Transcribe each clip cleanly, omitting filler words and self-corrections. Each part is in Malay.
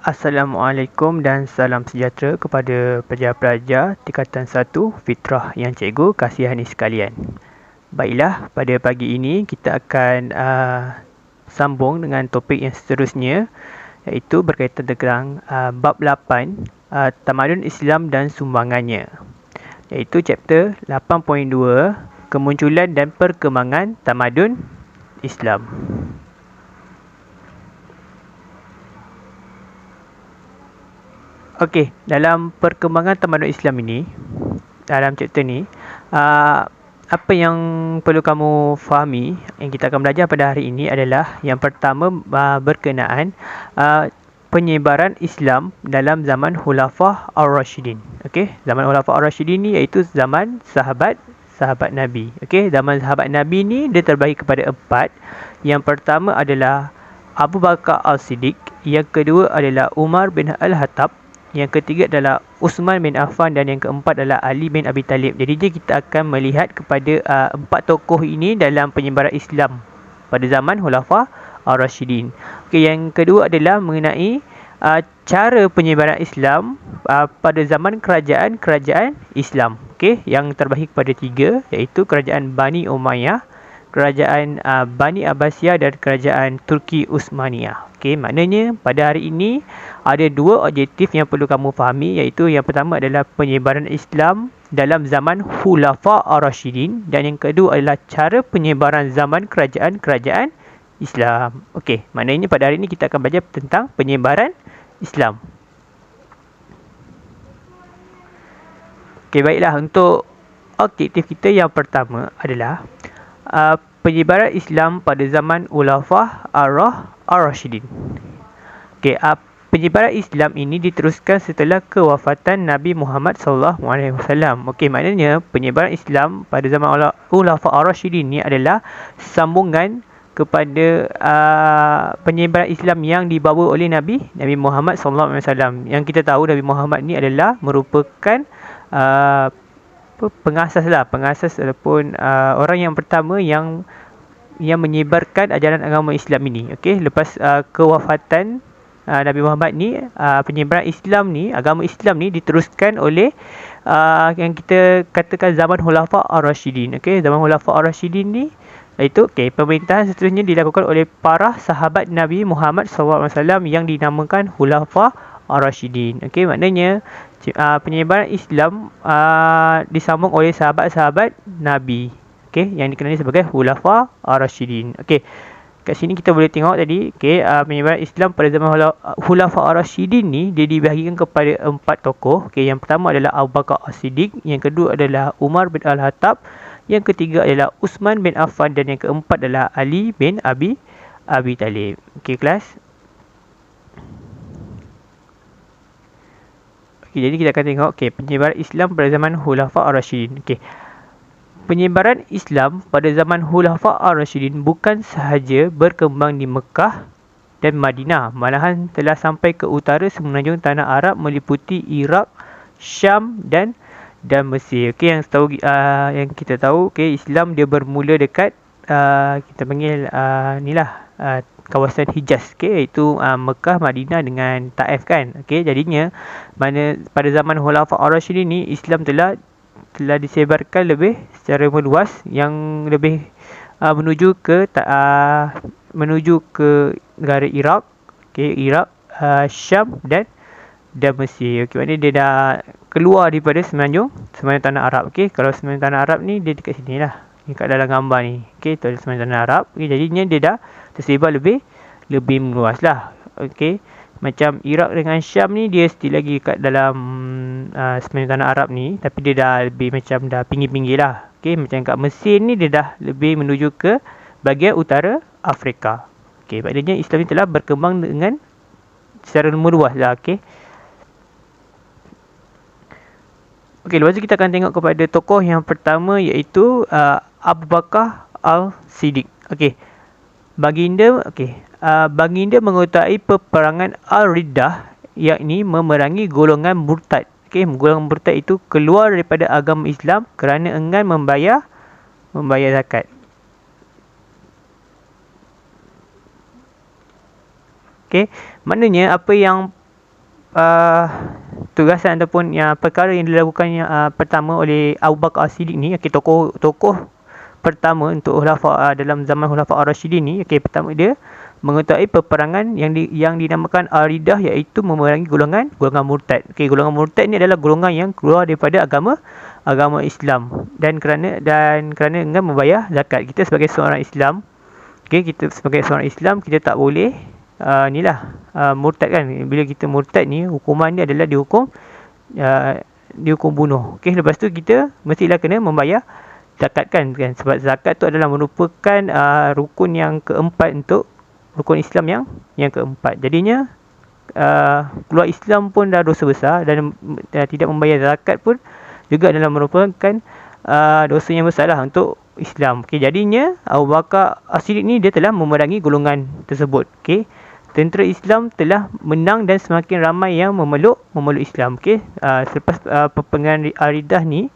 Assalamualaikum dan salam sejahtera kepada pelajar-pelajar tingkatan 1 Fitrah yang cikgu kasihani sekalian. Baiklah, pada pagi ini kita akan sambung dengan topik yang seterusnya, iaitu berkaitan dengan bab 8, Tamadun Islam dan Sumbangannya, iaitu chapter 8.2, Kemunculan dan Perkembangan Tamadun Islam. Okey, dalam perkembangan tamadun Islam ini, dalam chapter ni, apa yang perlu kamu fahami yang kita akan belajar pada hari ini adalah yang pertama berkenaan penyebaran Islam dalam zaman Khulafah Ar-Rashidin. Okey, zaman Khulafah Ar-Rashidin ni iaitu zaman sahabat Nabi. Okey, zaman sahabat Nabi ni dia terbahagi kepada 4. Yang pertama adalah Abu Bakar As-Siddiq, yang kedua adalah Umar bin Al-Khattab, yang ketiga adalah Uthman bin Affan, dan yang keempat adalah Ali bin Abi Talib. Jadi kita akan melihat kepada 4 tokoh ini dalam penyebaran Islam pada zaman Khulafah Ar-Rashidin. Okey, yang kedua adalah mengenai cara penyebaran Islam pada zaman kerajaan Islam. Okey, yang terbahagi kepada 3, iaitu kerajaan Bani Umayyah, kerajaan Bani Abbasiyah, dan kerajaan Turki Uthmaniyah. Okey, maknanya pada hari ini ada 2 objektif yang perlu kamu fahami, iaitu yang pertama adalah penyebaran Islam dalam zaman Khulafah Ar-Rashidin, dan yang kedua adalah cara penyebaran zaman kerajaan Islam. Okey, maknanya pada hari ini kita akan belajar tentang penyebaran Islam. Okey, baiklah, untuk objektif kita yang pertama adalah penyebaran Islam pada zaman Khulafah Ar-Rashidin. Okey, penyebaran Islam ini diteruskan setelah kewafatan Nabi Muhammad SAW. Okey, maknanya penyebaran Islam pada zaman Khulafah Ar-Rashidin ini adalah sambungan kepada penyebaran Islam yang dibawa oleh Nabi Muhammad SAW. Yang kita tahu Nabi Muhammad ni adalah merupakan pengasas ataupun orang yang pertama yang menyebarkan ajaran agama Islam ini. Okey, lepas kewafatan Nabi Muhammad ni, penyebaran Islam ni, agama Islam ni diteruskan oleh yang kita katakan zaman Khulafah Ar-Rashidin. Okey, zaman Khulafah Ar-Rashidin ni iaitu pemerintahan seterusnya dilakukan oleh para sahabat Nabi Muhammad SAW yang dinamakan Khulafah Ar-Rashidin. Okey, maknanya penyebaran Islam disambung oleh sahabat-sahabat Nabi, okey, yang dikenali sebagai Khulafah Ar-Rashidin. Okey, kat sini kita boleh tengok tadi, okey, penyebaran Islam pada zaman Khulafah Ar-Rashidin ni dia dibahagikan kepada 4 tokoh. Okey, yang pertama adalah Abu Bakar As-Siddiq, yang kedua adalah Umar bin Al-Khattab, yang ketiga adalah Uthman bin Affan, dan yang keempat adalah Ali bin Abi Talib. Okey, kelas. Okey, jadi kita akan tengok penyebaran Islam pada zaman Khulafah Ar-Rashidin. Okey, penyebaran Islam pada zaman Khulafah Ar-Rashidin bukan sahaja berkembang di Mekah dan Madinah, malahan telah sampai ke utara semenanjung tanah Arab meliputi Iraq, Syam dan Mesir. Okey, yang kita tahu, Islam dia bermula dekat kita panggil kawasan Hijaz, iaitu Mekah, Madinah dengan Taif kan. Okey, jadinya pada zaman Khulafah Ar-Rashidin ni Islam telah disebarkan lebih secara meluas, yang lebih menuju ke negara Iraq, Iraq, Syam dan Mesir. Okey, maknanya dia dah keluar daripada semenanjung tanah Arab. Okey, kalau semenanjung tanah Arab ni dia dekat sini lah, dekat dalam gambar ni. Okey, tu adalah semenanjung tanah Arab. Okey, jadinya dia dah tersebar lebih meluas lah. Okey, macam Iraq dengan Syam ni dia still lagi kat dalam semenanjung tanah Arab ni, tapi dia dah lebih macam dah pinggir-pinggir lah. Okey, macam kat Mesir ni dia dah lebih menuju ke bahagian utara Afrika. Okey, maknanya Islam ni telah berkembang dengan secara meluas lah. Okey. Okey, lepas tu kita akan tengok kepada tokoh yang pertama, iaitu Abu Bakar As-Siddiq. Okey, baginda menguasai peperangan Al-Riddah, yakni memerangi golongan murtad. Okey, golongan murtad itu keluar daripada agama Islam kerana enggan membayar zakat. Okey, maknanya apa yang tugasan ataupun perkara yang dilakukan pertama oleh Abu Bakar As-Siddiq ni, tokoh pertama untuk dalam zaman Khulafa' Ar-Rasyidin ni. Pertama dia mengetahui peperangan yang dinamakan Aridah, iaitu memerangi golongan murtad. Golongan murtad ni adalah golongan yang keluar daripada agama Islam dan kerana enggan membayar zakat. Kita sebagai seorang Islam, kita tak boleh murtad kan. Bila kita murtad ni, hukuman ni adalah dihukum bunuh. Lepas tu kita mestilah kena membayar zakat kan, sebab zakat tu adalah merupakan rukun yang keempat untuk rukun Islam yang keempat. Jadinya keluar Islam pun dah dosa besar, dan tidak membayar zakat pun juga adalah merupakan dosa yang besar lah untuk Islam. Jadinya Abu Bakar As-Siddiq ni dia telah memerangi golongan tersebut. Tentera Islam telah menang dan semakin ramai yang memeluk Islam. Selepas perperangan Aridah ni,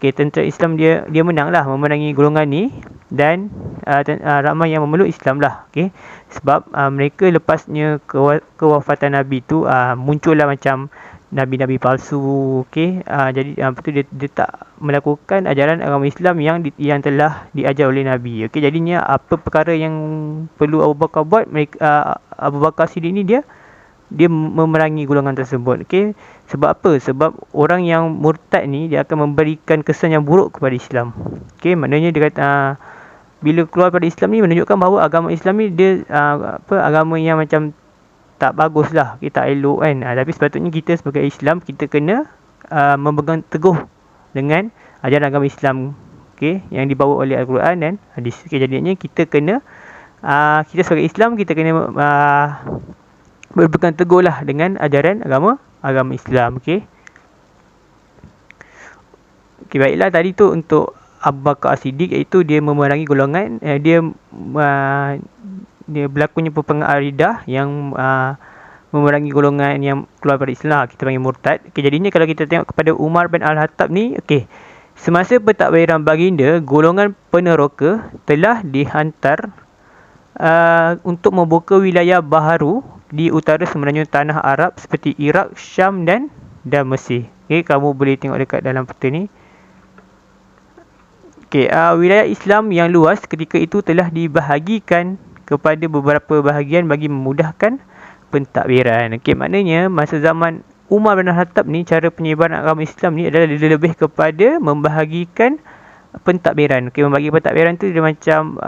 tentera Islam dia menang lah, memerangi golongan ni, dan ramai yang memeluk Islam lah. Sebab mereka lepasnya kewafatan Nabi tu, muncullah macam Nabi-Nabi palsu. Jadi betul dia tak melakukan ajaran agama Islam yang telah diajar oleh Nabi. Jadinya apa perkara yang perlu Abu Bakar buat, Abu Bakar Siddiq ni dia memerangi golongan tersebut. Sebab apa? Sebab orang yang murtad ni dia akan memberikan kesan yang buruk kepada Islam. Maknanya dia kata bila keluar pada Islam ni menunjukkan bahawa agama Islam ni dia agama yang macam tak bagus lah, tak elok kan. Tapi sepatutnya kita sebagai Islam, kita kena memegang teguh dengan ajaran agama Islam yang dibawa oleh Al-Quran dan hadis. Jadinya kita kena kita sebagai Islam, kita kena berpegang teguh lah dengan ajaran agama Islam. Baiklah, tadi tu untuk Abu Bakar As-Siddiq, iaitu dia memerangi golongan, dia berlakunya peperangan Aridah yang memerangi golongan yang keluar dari Islam, kita panggil murtad. Jadinya kalau kita tengok kepada Umar bin Al-Khattab ni, semasa pentadbiran baginda, golongan peneroka telah dihantar untuk membuka wilayah baharu di utara semenanjung tanah Arab seperti Iraq, Syam dan Mesir. Kamu boleh tengok dekat dalam peta ni. Wilayah Islam yang luas ketika itu telah dibahagikan kepada beberapa bahagian bagi memudahkan pentadbiran. Maknanya masa zaman Umar bin Al-Khattab ni, cara penyebaran agama Islam ni adalah lebih kepada membahagikan pentadbiran. Membagi pentadbiran tu dia macam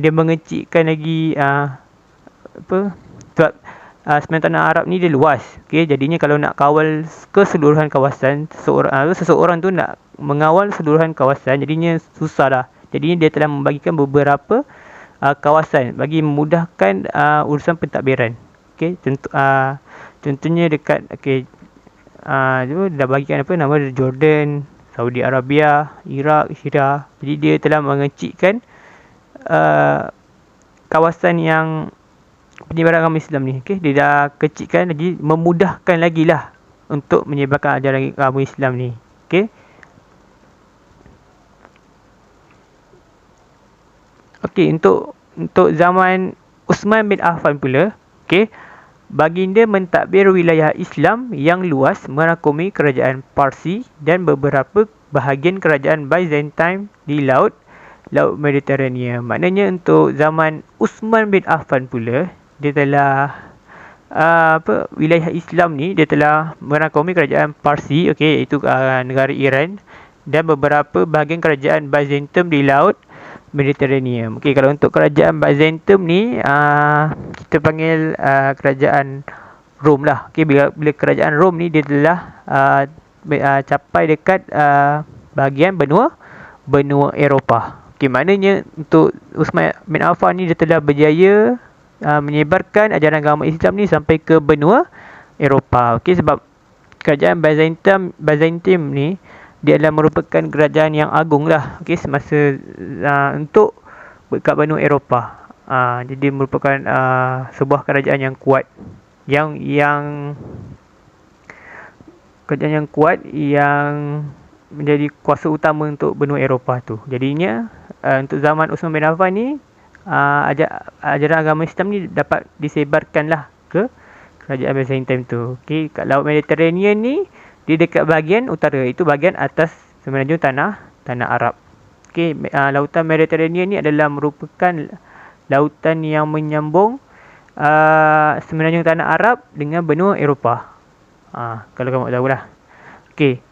dia mengecikkan lagi sebab semenanjung tanah Arab ni dia luas. Jadinya kalau nak kawal keseluruhan kawasan, seseorang tu nak mengawal seluruhan kawasan, jadinya susah lah. Jadinya dia telah membagikan beberapa kawasan bagi memudahkan urusan pentadbiran. Contohnya dekat dah bagikan nama Jordan, Saudi Arabia, Iraq, Syria. Jadi dia telah mengecikkan kawasan yang penyebaran agama Islam ni. Dia dah kecikkan, jadi memudahkan lagi lah untuk menyebarkan ajaran agama Islam ni. Untuk zaman Uthman bin Affan pula, baginda mentadbir wilayah Islam yang luas merangkumi kerajaan Parsi dan beberapa bahagian kerajaan Byzantine di Laut Mediterania. Maknanya untuk zaman Uthman bin Affan pula, dia telah wilayah Islam ni dia telah merangkumi kerajaan Parsi, iaitu negara Iran, dan beberapa bahagian kerajaan Byzantium di Laut Mediterania. Kalau untuk kerajaan Byzantium ni kita panggil kerajaan Rom lah. Bila kerajaan Rom ni dia telah capai dekat bahagian benua Eropah. Maknanya untuk Uthman bin Affan ni dia telah berjaya menyebarkan ajaran agama Islam ni sampai ke benua Eropah. Sebab kerajaan Byzantium ni dia adalah merupakan kerajaan yang agung lah semasa untuk dekat benua Eropah. Jadi merupakan sebuah kerajaan yang kuat, yang kerajaan yang kuat yang menjadi kuasa utama untuk benua Eropah tu. Jadinya untuk zaman Uthman bin Affan ni, ajaran agama Islam ni dapat disebarkanlah ke kerajaan Byzantine tu. Okey, kat Laut Mediterranean ni dia dekat bahagian utara, itu bahagian atas semenanjung tanah Arab. Okey, lautan Mediterranean ni adalah merupakan lautan yang menyambung semenanjung tanah Arab dengan benua Eropah. Kalau kamu tahulah. Okey.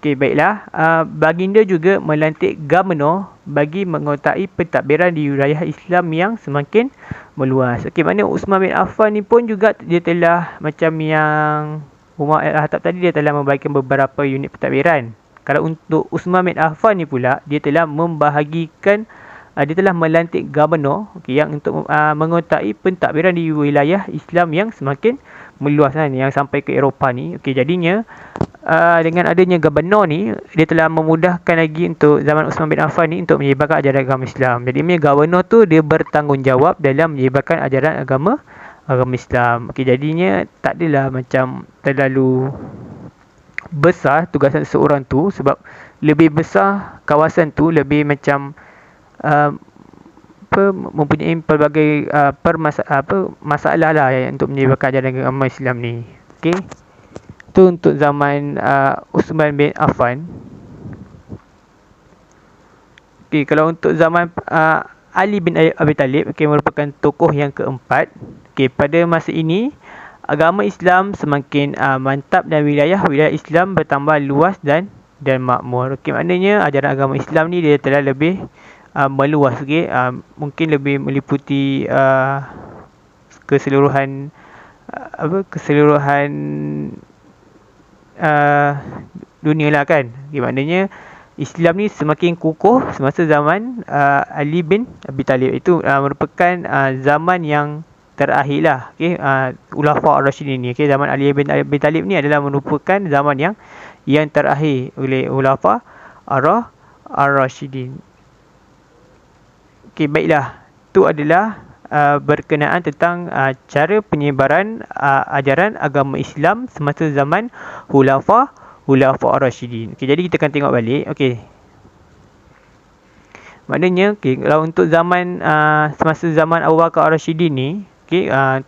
Okey, baiklah. Baginda juga melantik Gabenor bagi mengotai pentadbiran di wilayah Islam yang semakin meluas. Okey, maknanya Uthman bin Affan ni pun juga dia telah macam yang Umar Al-Khattab tadi, dia telah membagikan beberapa unit pentadbiran. Kalau untuk Uthman bin Affan ni pula, dia telah membahagikan, dia telah melantik Gabenor, okey, yang untuk mengotai pentadbiran di wilayah Islam yang semakin meluas kan, yang sampai ke Eropah ni. Okey, jadinya dengan adanya Gabenor ni, dia telah memudahkan lagi untuk zaman Uthman bin Affan ni untuk menyebarkan ajaran agama Islam. Jadi Gabenor tu dia bertanggungjawab dalam menyebarkan ajaran agama Islam. Okey, jadinya tak adalah macam terlalu besar tugasan seorang tu, sebab lebih besar kawasan tu, lebih macam mempunyai pelbagai masalah lah untuk menyebarkan ajaran agama Islam ni. Okey, itu untuk zaman Uthman bin Affan. Okey, kalau untuk zaman Ali bin Abi Talib, okey, merupakan tokoh yang keempat. Okey, pada masa ini agama Islam semakin mantap dan wilayah Islam bertambah luas dan makmur. Okey, maknanya ajaran agama Islam ni dia telah lebih meluas. Okey, mungkin lebih meliputi keseluruhan dunia lah kan. Okay, maknanya Islam ni semakin kukuh semasa zaman Ali bin Abi Talib. Itu merupakan zaman yang terakhir lah. Okay, Khulafa Ar-Rasyidin ni. Okay, zaman Ali bin Abi Talib ni adalah merupakan zaman yang terakhir oleh Khulafa Ar-Rasyidin. Okay, baiklah. Itu adalah berkenaan tentang cara penyebaran ajaran agama Islam semasa zaman Khulafa Ar-Rasyidin. Okay, jadi kita akan tengok balik. Okay, maknanya kalau untuk zaman semasa zaman Abu Bakar Ar-Rasyidin ni,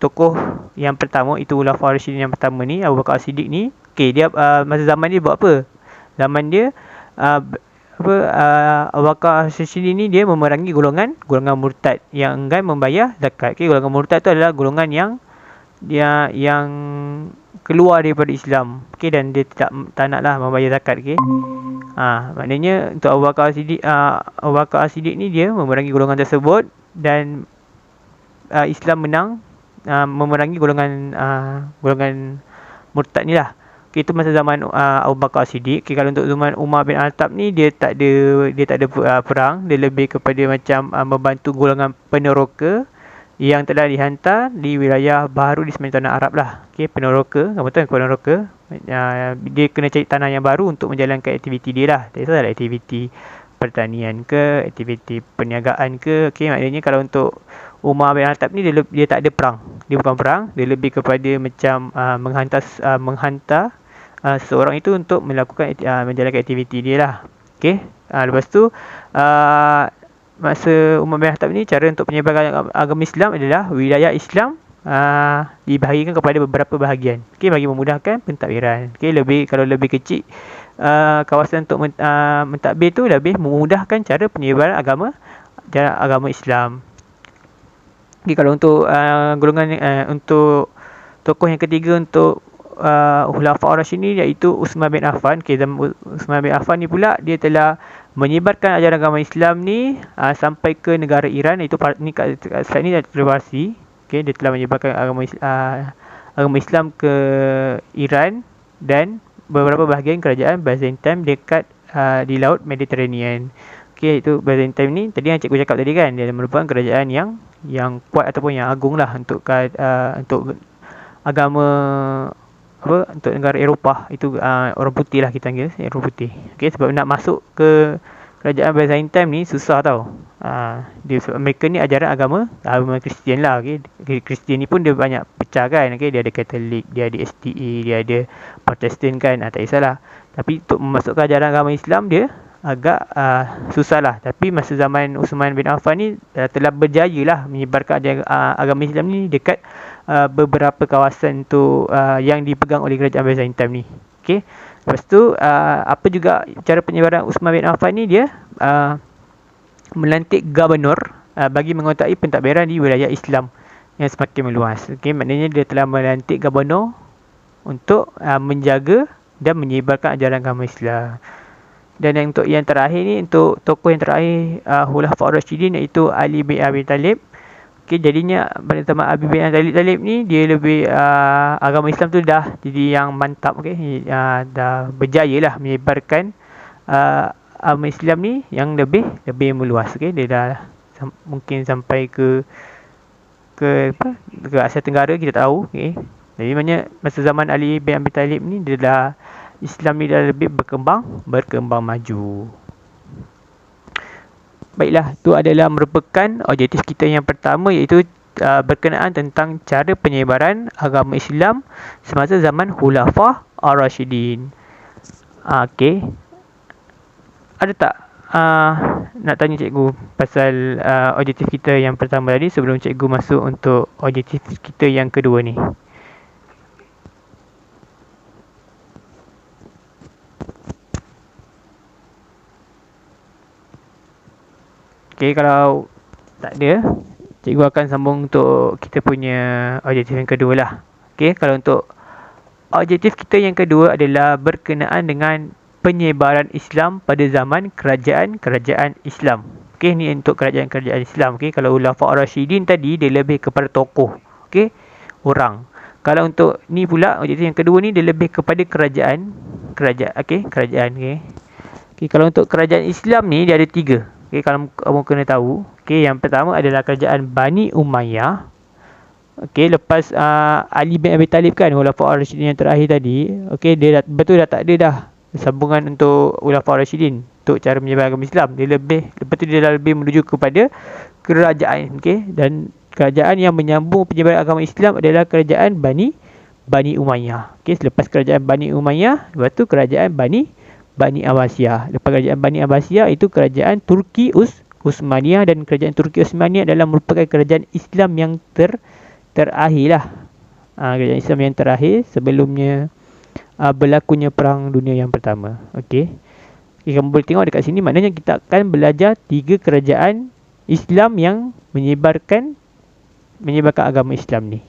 tokoh yang pertama itu Khulafa Ar-Rasyidin yang pertama ni, Abu Bakar As-Siddiq ni. Dia masa zaman dia buat apa? Zaman dia Abu Bakar As-Siddiq ni dia memerangi golongan murtad yang enggan membayar zakat. Golongan murtad tu adalah golongan yang keluar daripada Islam. Dan dia tak naklah membayar zakat. Maknanya untuk Abu Bakar As-Siddiq ni dia memerangi golongan tersebut, dan Islam menang memerangi golongan murtad ni lah. Itu masa zaman Abu Bakar As-Siddiq. Kalau untuk zaman Umar bin Al-Khattab ni, dia tak ada perang. Dia lebih kepada macam membantu golongan peneroka yang telah dihantar di wilayah baru di semenanjung tanah Arab lah. Peneroka, kamu tahu peneroka, dia kena cari tanah yang baru untuk menjalankan aktiviti dia lah. Tak kisahlah aktiviti pertanian ke, aktiviti perniagaan ke. Maknanya kalau untuk Umar bin Al-Khattab ni, dia tak ada perang. Dia bukan perang, dia lebih kepada macam menghantar seorang itu untuk melakukan menjalankan aktiviti dia lah. Lepas tu masa Umar bin Khattab ni, cara untuk penyebaran agama Islam adalah wilayah Islam dibahagikan kepada beberapa bahagian. Bagi memudahkan pentadbiran. Kalau lebih kecil kawasan untuk mentadbir tu, lebih memudahkan cara penyebaran agama Islam. Kalau untuk golongan untuk tokoh yang ketiga untuk Khulafa Ar-Rasyidin, iaitu Uthman bin Affan. Uthman bin Affan ni pula dia telah menyebarkan ajaran agama Islam ni sampai ke negara Iran. Itu ni kat slide ni dah terversi. Dia telah menyebarkan agama Islam ke Iran dan beberapa bahagian kerajaan Byzantine dekat di Laut Mediterranean. Itu Byzantine ni tadi yang cikgu cakap tadi kan, dia merupakan kerajaan yang kuat ataupun yang agung lah untuk agama untuk negara Eropah. Itu orang putih lah, kita panggil orang putih. Sebab nak masuk ke kerajaan Byzantine ni susah tau. Sebab mereka ni ajaran agama Kristian lah. Kristian ni pun dia banyak pecah kan. Dia ada Katolik, dia ada SDA, dia ada Protestan kan. Tak kisahlah. Tapi untuk memasukkan ajaran agama Islam, dia agak susah lah. Tapi masa zaman Uthman bin Affan ni telah berjaya lah menyebarkan agama Islam ni dekat beberapa kawasan tu yang dipegang oleh kerajaan Byzantine ni. Okay. Lepas tu apa juga cara penyebaran Uthman bin Affan ni, dia melantik gubernur bagi mengotai pentadbiran di wilayah Islam yang semakin meluas. Okay, maknanya dia telah melantik gubernur untuk menjaga dan menyebarkan ajaran agama Islam. Dan untuk yang terakhir ni, untuk tokoh yang terakhir Khulafaur Rasyidin, iaitu Ali bin Abi Talib. Okay, jadinya pada zaman Ali bin Abi Talib ni, dia lebih agama Islam tu dah jadi yang mantap. Okay, dah berjaya lah menyebarkan agama Islam ni yang lebih meluas. Okay, dia dah mungkin sampai ke Asia Tenggara, kita tahu. Okay, jadi maknanya masa zaman Ali bin Abi Talib ni, dia dah Islam ni dah lebih berkembang maju. Baiklah, itu adalah merupakan objektif kita yang pertama, iaitu berkenaan tentang cara penyebaran agama Islam semasa zaman Khulafaur Ar-Rasyidin. Okey. Ada tak nak tanya cikgu pasal objektif kita yang pertama tadi sebelum cikgu masuk untuk objektif kita yang kedua ni? Okay, kalau tak ada, cikgu akan sambung untuk kita punya objektif yang kedua lah. Okay, kalau untuk objektif kita yang kedua adalah berkenaan dengan penyebaran Islam pada zaman kerajaan-kerajaan Islam. Okay, ni untuk kerajaan-kerajaan Islam. Okay, kalau Khulafaur Rasyidin tadi, dia lebih kepada tokoh. Okay, orang. Kalau untuk ni pula, objektif yang kedua ni, dia lebih kepada kerajaan. Okay, kerajaan. Okay, kalau untuk kerajaan Islam ni, dia ada 3. Okay, kalau kamu kena tahu. Okay, yang pertama adalah kerajaan Bani Umayyah. Okay, lepas Ali bin Abi Talib kan, Khulafaur Rasyidin yang terakhir tadi. Okay, dia betul dah tak ada dah sambungan untuk Khulafaur Rasyidin untuk cara menyebarkan agama Islam. Dia lepas tu dia dah lebih menuju kepada kerajaan. Okay, dan kerajaan yang menyambung penyebaran agama Islam adalah kerajaan Bani Umayyah. Okay, selepas kerajaan Bani Umayyah, lepas tu kerajaan Bani Abbasiyah. Lepas kerajaan Bani Abbasiyah, itu kerajaan Turki Uthmaniyah, dan kerajaan Turki Uthmaniyah adalah merupakan kerajaan Islam yang terakhir lah. Kerajaan Islam yang terakhir sebelumnya berlakunya Perang Dunia yang Pertama. Okey. Kamu boleh tengok dekat sini, maknanya kita akan belajar 3 kerajaan Islam yang menyebarkan agama Islam ni.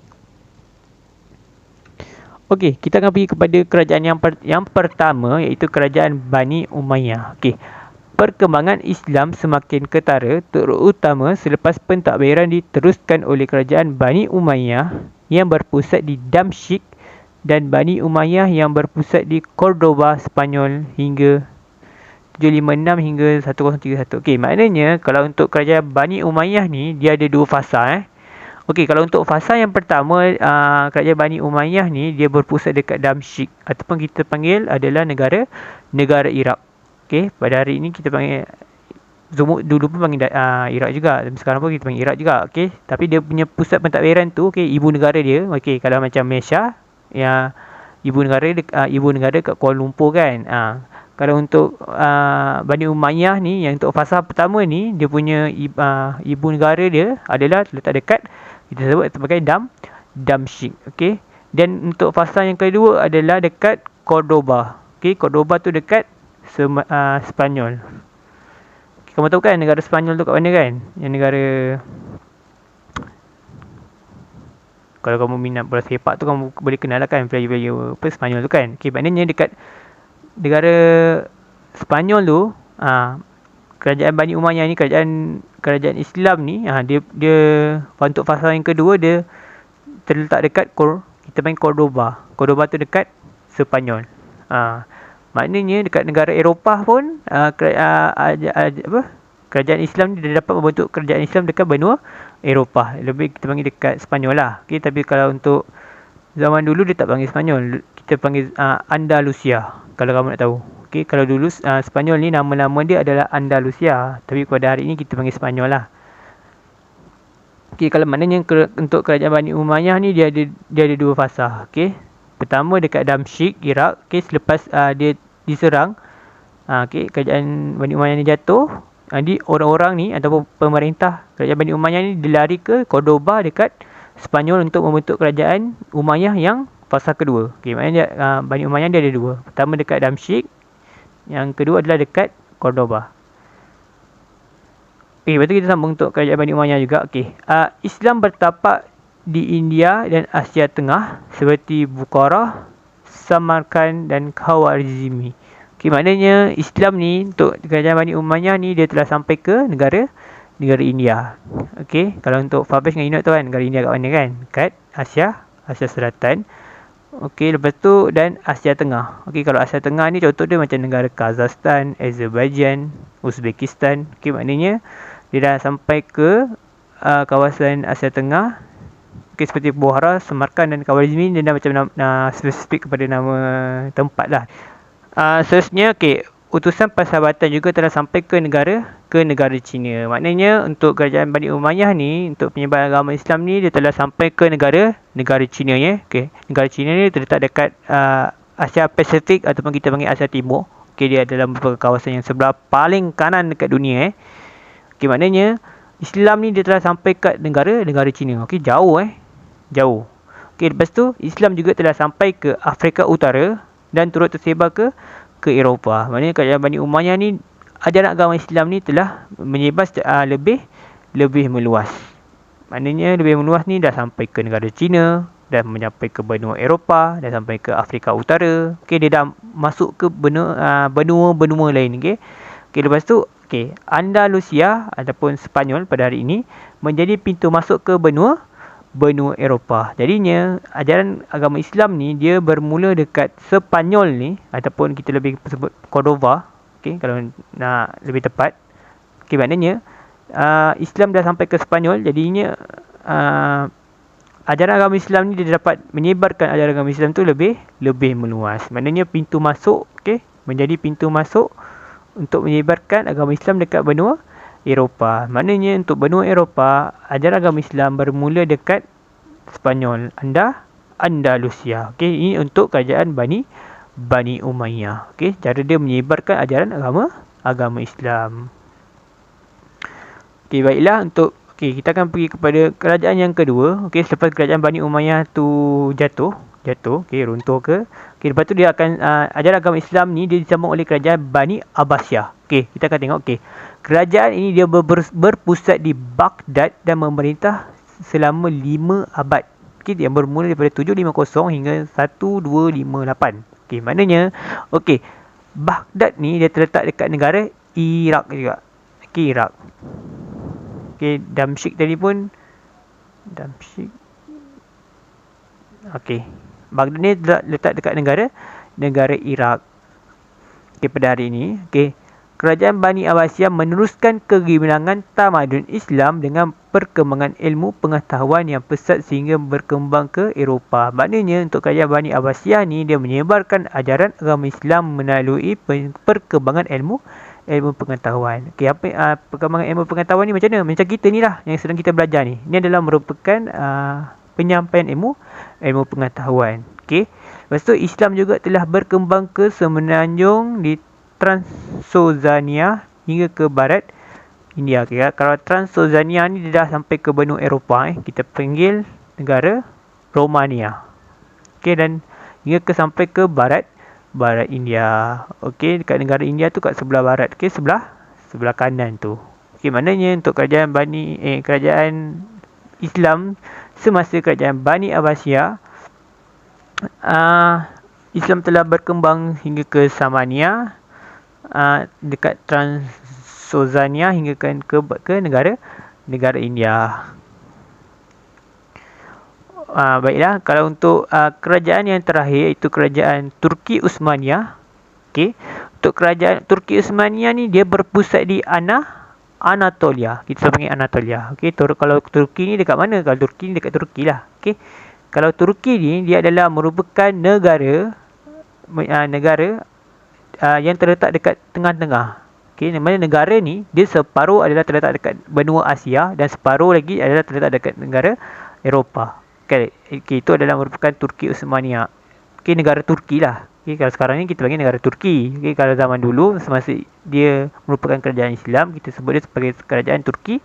Okey, kita akan pergi kepada kerajaan yang pertama, iaitu kerajaan Bani Umayyah. Okey. Perkembangan Islam semakin ketara, terutama selepas pentadbiran diteruskan oleh kerajaan Bani Umayyah yang berpusat di Damsyik dan Bani Umayyah yang berpusat di Cordoba, Spanyol hingga 756 hingga 1031. Okey, maknanya kalau untuk kerajaan Bani Umayyah ni, dia ada 2 fasa. Okey, kalau untuk fasa yang pertama, kerajaan Bani Umayyah ni, dia berpusat dekat Damsyik, ataupun kita panggil adalah negara Iraq. Okey, pada hari ini kita panggil, dulu pun panggil Iraq juga, dan sekarang pun kita panggil Iraq juga. Okey, tapi dia punya pusat pentadbiran tu, okey, ibu negara dia, okey, kalau macam Malaysia, ya, ibu negara kat Kuala Lumpur kan. Kalau untuk Bani Umayyah ni, yang untuk fasa pertama ni, dia punya ibu negara dia adalah terletak dekat, kita sebut sebagai Damsyik. Okey, dan untuk fasa yang kedua adalah dekat Cordoba. Okey, Cordoba tu dekat Spanyol. Kamu tahu kan negara Spanyol tu kat mana kan? Yang negara, kalau kamu minat bola sepak tu, kamu boleh kenal lah kan player-player Spanyol tu kan. Okey, maknanya dekat negara Spanyol tu, kerajaan Bani Umayyah ni, kerajaan Islam ni, dia untuk fasa yang kedua, dia terletak dekat kita panggil Cordoba. Cordoba tu dekat Spanyol. Maknanya dekat negara Eropah pun kerajaan Islam ni dia dapat membentuk kerajaan Islam dekat benua Eropah. Lebih kita panggil dekat Spanyol lah. Okay, tapi kalau untuk zaman dulu dia tak panggil Spanyol, kita panggil Andalusia, kalau kamu nak tahu. Okay, kalau dulu Spanyol ni nama dia adalah Andalusia, tapi pada hari ini kita panggil Spanyol lah. Okay, kalau maknanya untuk kerajaan Bani Umayyah ni, dia ada 2 fasa. Okay, pertama dekat Damsyik, Iraq. Okay, selepas dia diserang Okey, kerajaan Bani Umayyah ni jatuh. Jadi orang-orang ni ataupun pemerintah kerajaan Bani Umayyah ni dilari ke Cordoba dekat Sepanyol untuk membentuk kerajaan Umayyah yang fasa kedua. Okey, maknanya Bani Umayyah dia ada dua. Pertama dekat Damsyik, yang kedua adalah dekat Cordoba. Okey, lepas tu kita sambung untuk kerajaan Bani Umayyah juga. Okey, Islam bertapak di India dan Asia Tengah seperti Bukhara, Samarkand dan Khawarizmi. Okay, maknanya Islam ni untuk kerajaan Bani Umayyah ni dia telah sampai ke negara India. Okey, kalau untuk Fahbes dengan Inok tu kan, negara India kat mana kan? Kat Asia Selatan. Okey, lepas tu dan Asia Tengah. Okey, kalau Asia Tengah ni contoh dia macam negara Kazakhstan, Azerbaijan, Uzbekistan. Okey, maknanya dia dah sampai ke kawasan Asia Tengah. Okey, seperti Bukhara, Samarkand dan Khawarizmi, dia dah macam spesifik kepada nama tempat lah. Seterusnya, utusan persahabatan juga telah sampai ke negara China. Maknanya untuk kerajaan Bani Umayyah ni, untuk penyebaran agama Islam ni, dia telah sampai ke negara China ya. Okey, negara China ni terletak dekat Asia Pasifik ataupun kita panggil Asia Timur. Okey, dia adalah merupakan kawasan yang sebelah paling kanan dekat dunia Okey, maknanya Islam ni dia telah sampai ke negara China. Okey, jauh. Okey, lepas tu Islam juga telah sampai ke Afrika Utara dan turut tersebar ke Eropah. Maknanya kerajaan Bani Umayyah ni, ajaran agama Islam ni telah menyebar lebih meluas. Maknanya lebih meluas ni dah sampai ke negara China, dah mencapai ke benua Eropah, dah sampai ke Afrika Utara. Okey, dia dah masuk ke benua lain. Okey, lepas tu Andalusia ataupun Sepanyol pada hari ini menjadi pintu masuk ke benua Eropah. Jadinya ajaran agama Islam ni dia bermula dekat Sepanyol ni, ataupun kita lebih sebut Cordoba. Okey, kalau nak lebih tepat. Okey, maknanya Islam dah sampai ke Sepanyol. Jadinya ajaran agama Islam ni dia dapat menyebarkan ajaran agama Islam tu lebih meluas. Maknanya pintu masuk, menjadi pintu masuk untuk menyebarkan agama Islam dekat benua Eropah. Maknanya untuk benua Eropah, ajaran agama Islam bermula dekat Sepanyol, Andalusia. Okey, ini untuk kerajaan Bani Umayyah. Okey, cara dia menyebarkan ajaran agama Islam. Okey, baiklah, kita akan pergi kepada kerajaan yang kedua. Okey, selepas kerajaan Bani Umayyah tu jatuh, runtuh ke. Okey, lepas tu dia akan ajaran agama Islam ni dia disambung oleh kerajaan Bani Abbasiyah. Okey, kita akan tengok. Kerajaan ini dia berpusat di Baghdad dan memerintah selama 5 abad. Okey, yang bermula daripada 750 hingga 1258. Okey, maknanya Baghdad ni dia terletak dekat negara Iraq juga. Okey, Iraq. Okey, Damsyik tadi pun Baghdad ni letak dekat negara Iraq. Okey, pada hari ini, kerajaan Bani Abbasiyah meneruskan kegemilangan tamadun Islam dengan perkembangan ilmu pengetahuan yang pesat sehingga berkembang ke Eropah. Maknanya untuk kerajaan Bani Abbasiyah ni dia menyebarkan ajaran agama Islam melalui perkembangan ilmu pengetahuan. Okey, apa perkembangan ilmu pengetahuan ni macam mana? Macam kita ni lah yang sedang kita belajar ni. Ini adalah merupakan penyampaian ilmu pengetahuan. Okey. Lepas tu Islam juga telah berkembang ke semenanjung di Transoxania hingga ke barat India. Kalau Transoxania ni dia dah sampai ke benua Eropah, kita panggil negara Romania. Dan hingga sampai ke barat India. Dekat negara India tu kat sebelah barat. Sebelah kanan tu. Maknanya untuk kerajaan Islam semasa kerajaan Bani Abbasiyah, Islam telah berkembang hingga ke Samania, dekat Transoxania hingga ke negara India. Baiklah, kalau untuk kerajaan yang terakhir iaitu kerajaan Turki Uthmaniyah. Untuk kerajaan Turki Uthmaniyah ni dia berpusat di Anatolia. Kita panggil Anatolia. Kalau Turki ni dekat mana? Kalau Turki ni dekat Turki lah. Kalau Turki ni dia adalah merupakan negara yang terletak dekat tengah-tengah. Mana negara ni dia separuh adalah terletak dekat benua Asia dan separuh lagi adalah terletak dekat negara Eropah. Itu adalah merupakan Turki Uthmaniyah. Negara Turki lah. Okay, kalau sekarang ni kita panggil negara Turki. Okay, kalau zaman dulu semasa dia merupakan kerajaan Islam, kita sebut dia sebagai kerajaan Turki,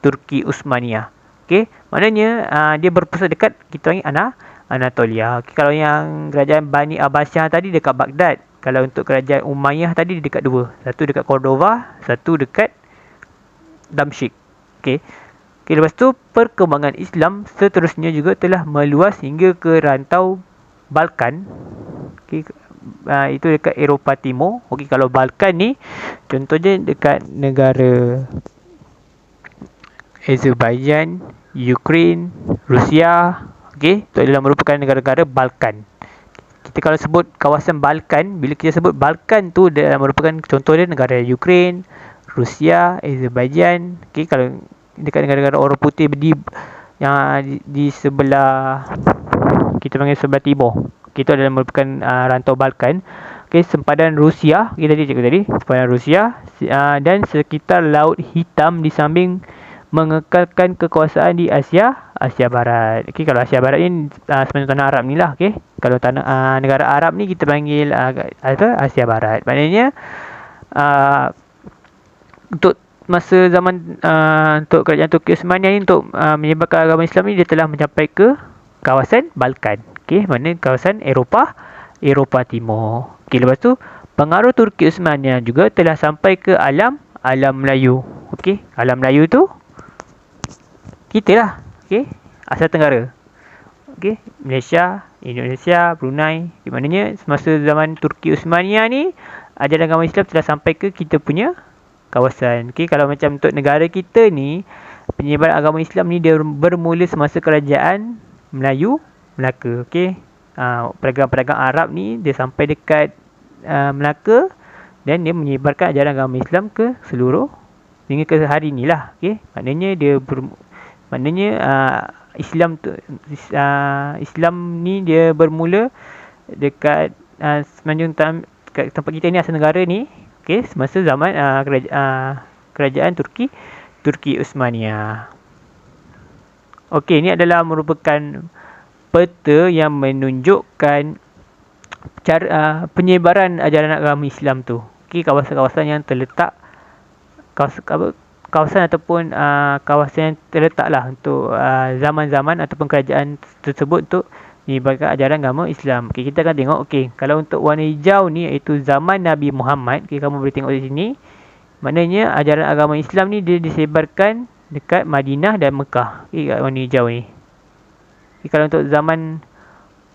Turki Utsmaniyah. Okay, maknanya dia berpusat dekat kita panggil Anatolia. Okay, kalau yang kerajaan Bani Abbasiyah tadi dekat Baghdad. Kalau untuk kerajaan Umayyah tadi dekat dua. Satu dekat Cordova, satu dekat Damsyik. Okay. Okay, lepas tu perkembangan Islam seterusnya juga telah meluas hingga ke rantau Balkan. Okay, itu dekat Eropah Timur. Okay, kalau Balkan ni contohnya dekat negara Azerbaijan, Ukraine, Rusia. Okay, itu adalah merupakan negara-negara Balkan. Kita kalau sebut kawasan Balkan, bila kita sebut Balkan tu dia merupakan contoh dia negara Ukraine, Rusia, Azerbaijan. Okay, kalau dekat negara-negara orang putih yang di sebelah kita panggil sebelah timur. Kita adalah merupakan rantau Balkan. Okay, sempadan Rusia, kita cakap tadi, sempadan Rusia dan sekitar Laut Hitam di samping mengekalkan kekuasaan di Asia Barat. Okay, kalau Asia Barat ni semenanjung tanah Arab ni lah. Okay, kalau negara Arab ni kita panggil Asia Barat. Maknanya untuk masa zaman untuk kerajaan Turki Utsmaniyah ni untuk menyebarkan agama Islam ni dia telah mencapai ke kawasan Balkan. Okey, mana kawasan Eropah Timur. Okey, lepas tu pengaruh Turki Utsmaniyah juga telah sampai ke alam Melayu. Okey, alam Melayu tu kita lah. Okey, Asia Tenggara. Okey, Malaysia, Indonesia, Brunei. Di mananya semasa zaman Turki Utsmaniyah ni ajaran agama Islam telah sampai ke kita punya kawasan. Okay, kalau macam untuk negara kita ni, penyebaran agama Islam ni dia bermula semasa kerajaan Melaka. Okay, pedagang-pedagang Arab ni dia sampai dekat Melaka dan dia menyebarkan ajaran agama Islam ke seluruh hingga ke hari ni lah. Okay, maknanya Islam ni dia bermula dekat semenanjung tempat kita ni, Asia Tenggara ni. Okay, semasa zaman kerajaan Turki Utsmaniyah. Okay, ini adalah merupakan peta yang menunjukkan cara penyebaran ajaran agama Islam tu. Okay, kawasan-kawasan yang terletak kawasan ataupun kawasan yang terletak lah untuk zaman-zaman ataupun kerajaan tersebut untuk menyebarkan ajaran agama Islam. Okay, kita akan tengok. Okay, kalau untuk warna hijau ni iaitu zaman Nabi Muhammad. Okay, kamu boleh tengok di sini. Maknanya ajaran agama Islam ni dia disebarkan dekat Madinah dan Mekah. Okay, kat warna hijau ni. Okay, kalau untuk zaman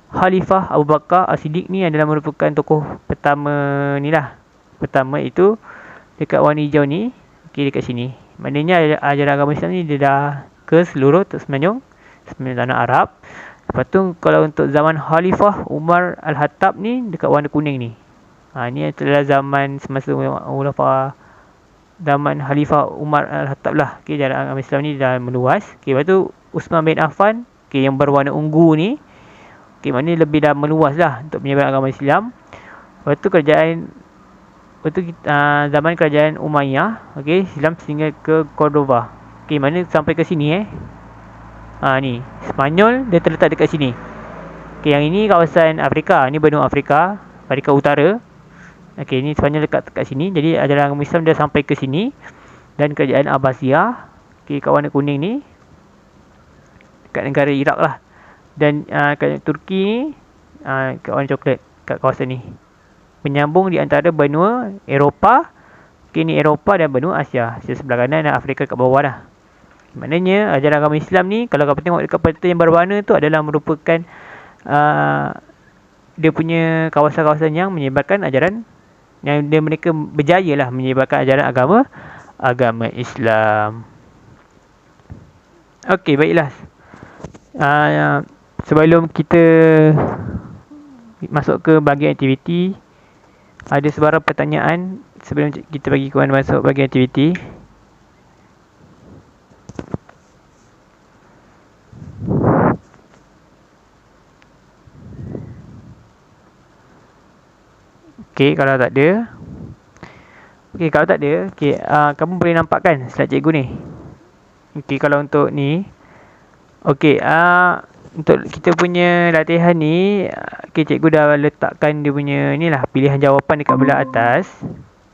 Khalifah Abu Bakar As-Siddiq ni adalah merupakan tokoh pertama ni lah. Pertama itu dekat warna hijau ni. Okay, dekat sini. Maknanya ajaran agama Islam ni dia dah ke seluruh semenanjung tanah Arab. Lepas tu kalau untuk zaman Khalifah Umar Al-Khattab ni dekat warna kuning ni. Ni adalah zaman semasa zaman Khalifah Umar Al-Khattab lah. Okay, ajaran agama Islam ni dah meluas. Okay, lepas tu Uthman bin Affan, okay, yang berwarna ungu ni. Okay, maknanya lebih dah meluas lah untuk menyebarkan agama Islam. Lepas tu zaman kerajaan Umayyah. Okay, Islam sehingga ke Cordova. Okay, mana sampai ke sini ni Spanyol dia terletak dekat sini. Okay, yang ini kawasan Afrika. Ni benua Afrika Utara. Okay, ni Spanyol dekat sini. Jadi ajaran agama Islam dia sampai ke sini. Dan kerajaan Abbasiyah, okay, kat warna kuning ni kat negara Iraq lah. Dan kerajaan Turki ni kat warna coklat kat kawasan ni. Penyambung di antara benua Eropah. Okay, ni Eropah dan benua Asia. Asia sebelah kanan dan Afrika kat bawah lah. Maknanya ajaran agama Islam ni kalau kau tengok dekat peta yang berwarna tu adalah merupakan dia punya kawasan-kawasan yang menyebarkan ajaran yang mereka berjaya lah menyebarkan ajaran agama Islam. Okey, baiklah. Sebelum kita masuk ke bahagian aktiviti, ada sebarang pertanyaan sebelum kita bagi kawan masuk bahagian aktiviti. Okey, kalau tak ada. Okey, kalau tak ada, okey, kamu boleh nampak kan slide cikgu ni? Okey, kalau untuk ni. Okey, untuk kita punya latihan ni, okay, cikgu dah letakkan dia punya ni lah, pilihan jawapan dekat belah atas.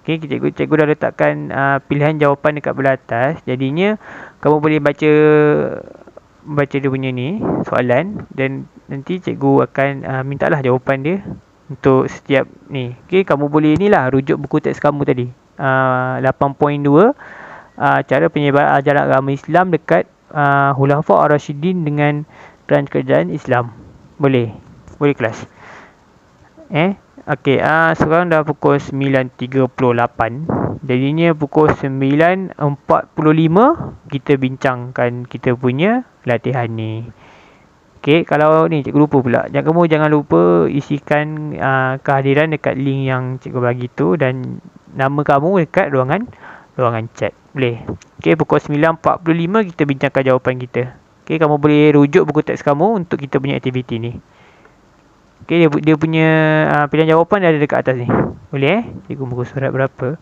Okay, cikgu dah letakkan pilihan jawapan dekat belah atas. Jadinya kamu boleh baca dia punya ni soalan, dan nanti cikgu akan mintalah jawapan dia untuk setiap ni. Okay, kamu boleh ni lah rujuk buku teks kamu tadi. 8.2 cara penyebaran ajaran agama Islam dekat Khulafa' Ar-Rasyidin dengan kerajaan Islam. Boleh kelas. Okey, sekarang dah pukul 9.38. Jadinya pukul 9.45 kita bincangkan kita punya latihan ni. Okey, kalau ni cikgu lupa pula. Kamu jangan lupa isikan kehadiran dekat link yang cikgu bagi tu, dan nama kamu dekat ruangan chat. Boleh. Okey, pukul 9.45 kita bincangkan jawapan kita. Okey, kamu boleh rujuk buku teks kamu untuk kita punya aktiviti ni. Okey, dia punya pilihan jawapan dia ada dekat atas ni. Boleh Cikgu muka surat berapa?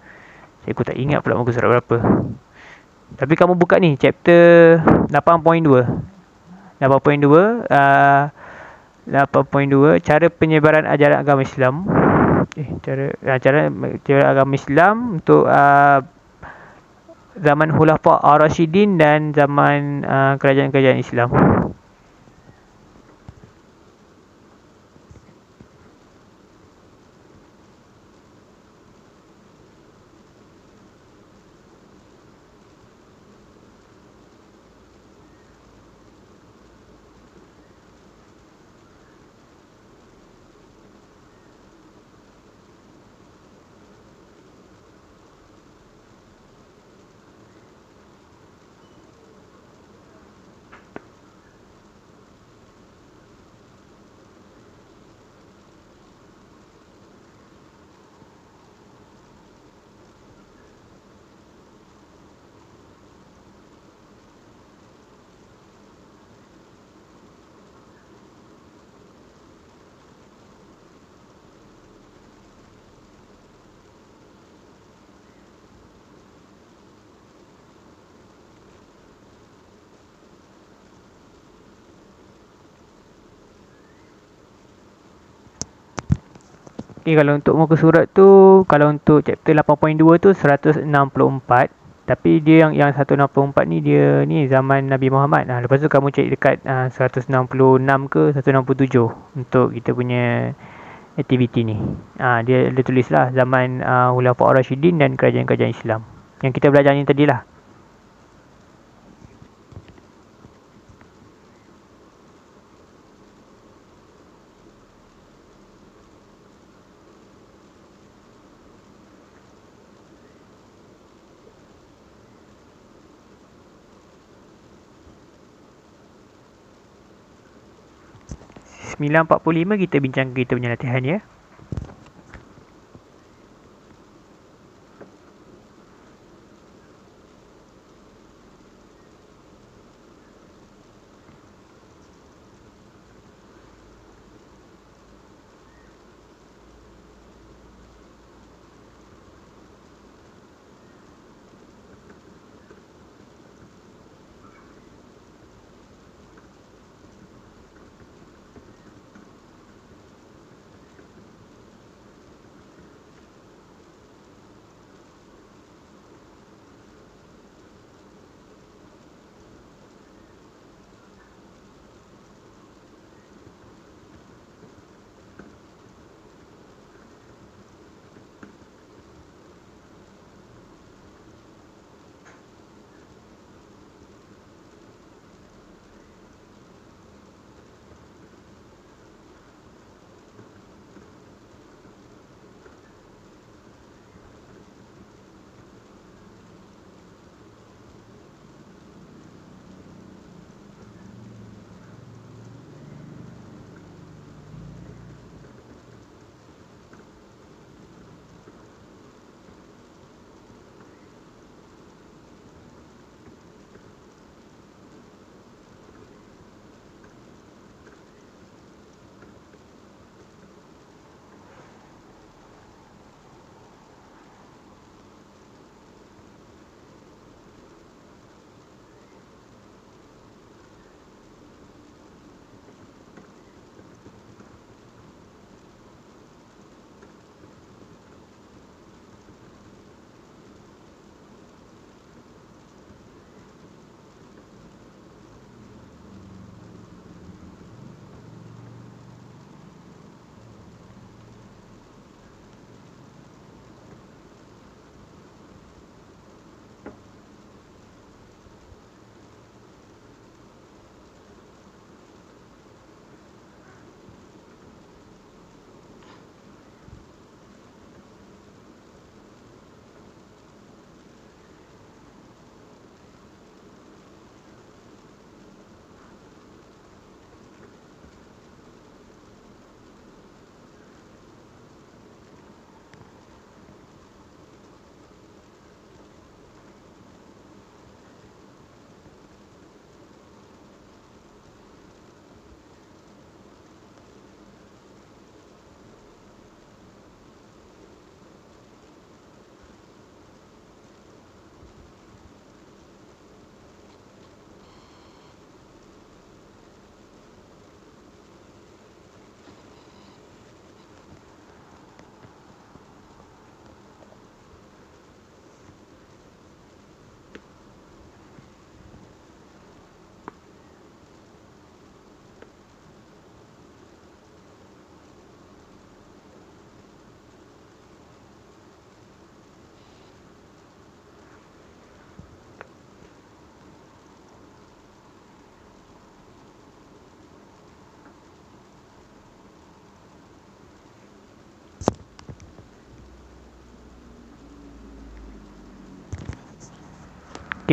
Cikgu tak ingat pula muka surat berapa. Tapi kamu buka ni chapter 8.2. 8.2 cara penyebaran ajaran agama Islam. Cara agama Islam untuk zaman Khulafa' Ar-Rasyidin dan zaman kerajaan-kerajaan Islam. Okay, kalau untuk muka surat tu, kalau untuk chapter 8.2 tu 164. Tapi dia yang 164 ni dia ni zaman Nabi Muhammad. Lepas tu kamu cek dekat 166 ke 167 untuk kita punya aktiviti ni. Dia tulis lah zaman Khulafa' Ar-Rasyidin dan kerajaan-kerajaan Islam. Yang kita belajar ni tadilah. 9.45 kita bincang kita punya latihan ya.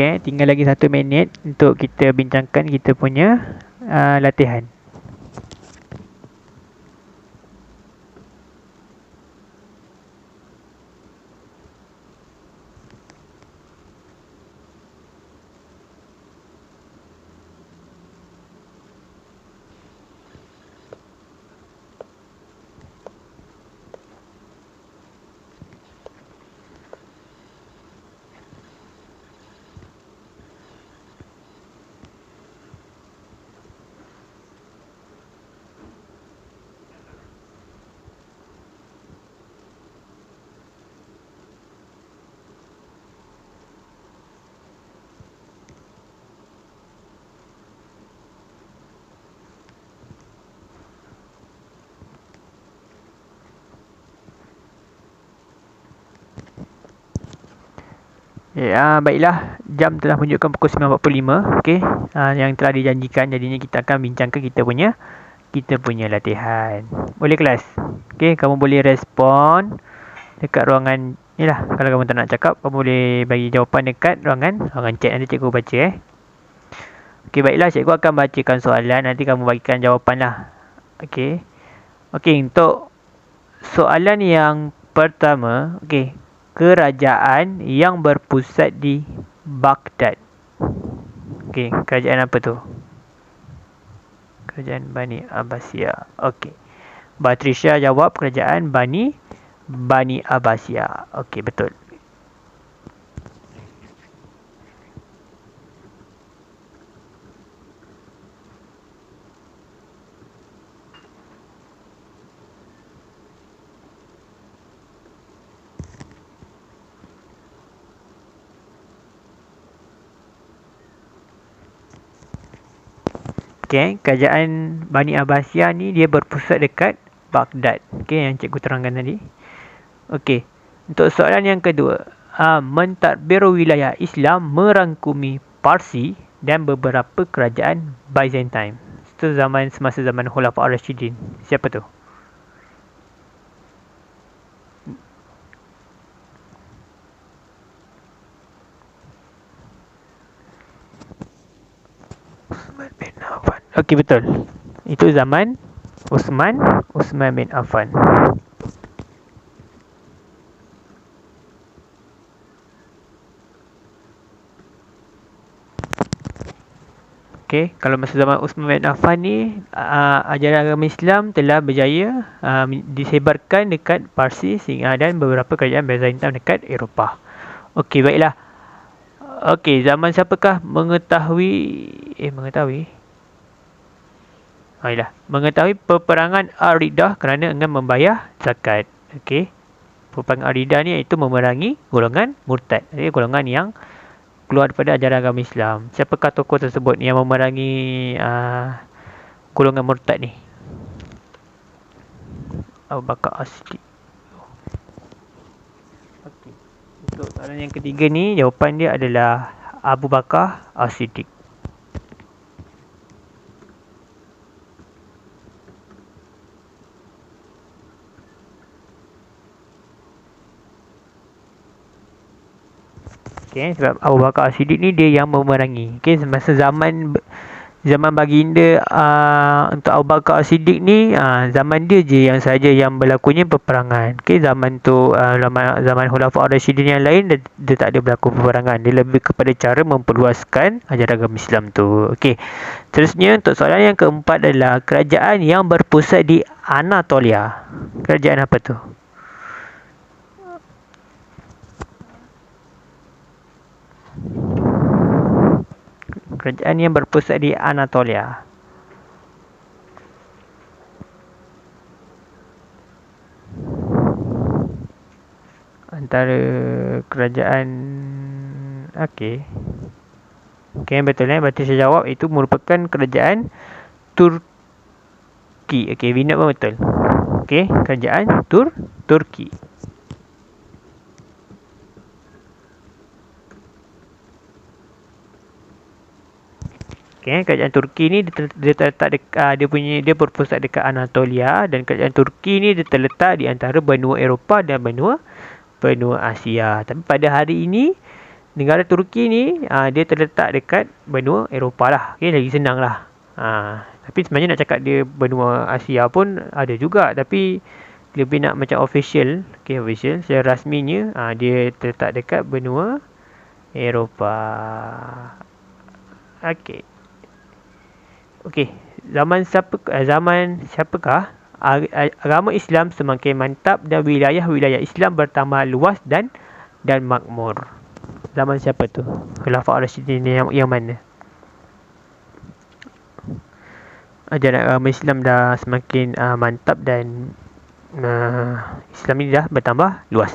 Okay, tinggal lagi 1 minit untuk kita bincangkan kita punya latihan. Baiklah, jam telah menunjukkan pukul 9.45. Okey, yang telah dijanjikan, jadinya kita akan bincangkan kita punya latihan. Boleh kelas? Okey, kamu boleh respon dekat ruangan ni lah. Kalau kamu tak nak cakap, kamu boleh bagi jawapan dekat ruangan chat, nanti cikgu baca Okey, baiklah, cikgu akan bacakan soalan, nanti kamu bagikan jawapan lah. Okey. Okey, untuk soalan yang pertama, okey, kerajaan yang berpusat di Baghdad. Okey, kerajaan apa tu? Kerajaan Bani Abbasiyah. Okey. Batrisya jawab kerajaan Bani Abbasiyah. Okey, betul. Okey, kerajaan Bani Abbasiyah ni dia berpusat dekat Baghdad. Okey, yang cikgu terangkan tadi. Okey, untuk soalan yang kedua, mentadbir wilayah Islam merangkumi Parsi dan beberapa kerajaan Byzantine. Itu semasa zaman Khulafa ar-Rasyidin. Siapa tu? Uthman bin Affan. Okey, betul. Itu zaman Uthman bin Affan. Okey, kalau masa zaman Uthman bin Affan ni, ajaran agama Islam telah berjaya disebarkan dekat Parsi dan beberapa kerajaan Byzantine dekat Eropah. Okey, baiklah. Okey, zaman siapakah mengetahui peperangan Ar-Riddah kerana enggan membayar zakat. Okey. Peperangan Ar-Riddah ni iaitu memerangi golongan murtad. Jadi golongan yang keluar daripada ajaran agama Islam. Siapakah tokoh tersebut yang memerangi golongan murtad ni? Abu Bakar As-Siddiq. Okey. Untuk soalan yang ketiga ni, jawapan dia adalah Abu Bakar As-Siddiq. Okay, sebab Abu Bakar As-Siddiq ni dia yang memerangi. Okay, semasa zaman baginda, untuk Abu Bakar As-Siddiq ni, zaman dia je yang saja yang berlakunya peperangan. Okay, zaman tu zaman Khulafa ar-Rasyidin yang lain dia tak ada berlaku peperangan. Dia lebih kepada cara memperluaskan ajaran agama Islam tu. Okay, terusnya untuk soalan yang keempat adalah kerajaan yang berpusat di Anatolia. Kerajaan apa tu? Kerajaan yang berpusat di Anatolia. Antara kerajaan... Okey, betul berarti saya jawab itu merupakan kerajaan Turki. Okey, Vinod pun betul. Okey, kerajaan Turki. Okay, kerajaan Turki ni dia terletak dekat dia berpusat dekat Anatolia, dan kerajaan Turki ni dia terletak di antara benua Eropah dan benua Asia. Tapi pada hari ini negara Turki ni dia terletak dekat benua Eropah lah. Okay, lagi senang lah. Tapi sebenarnya nak cakap dia benua Asia pun ada juga, tapi lebih nak macam official. Okay, official secara rasminya dia terletak dekat benua Eropah. Okay. Okay, zaman siapakah agama Islam semakin mantap dan wilayah-wilayah Islam bertambah luas dan makmur? Zaman siapa tu? Khulafaur Rasyidin yang mana? Ajaran agama Islam dah semakin mantap dan Islam ni dah bertambah luas.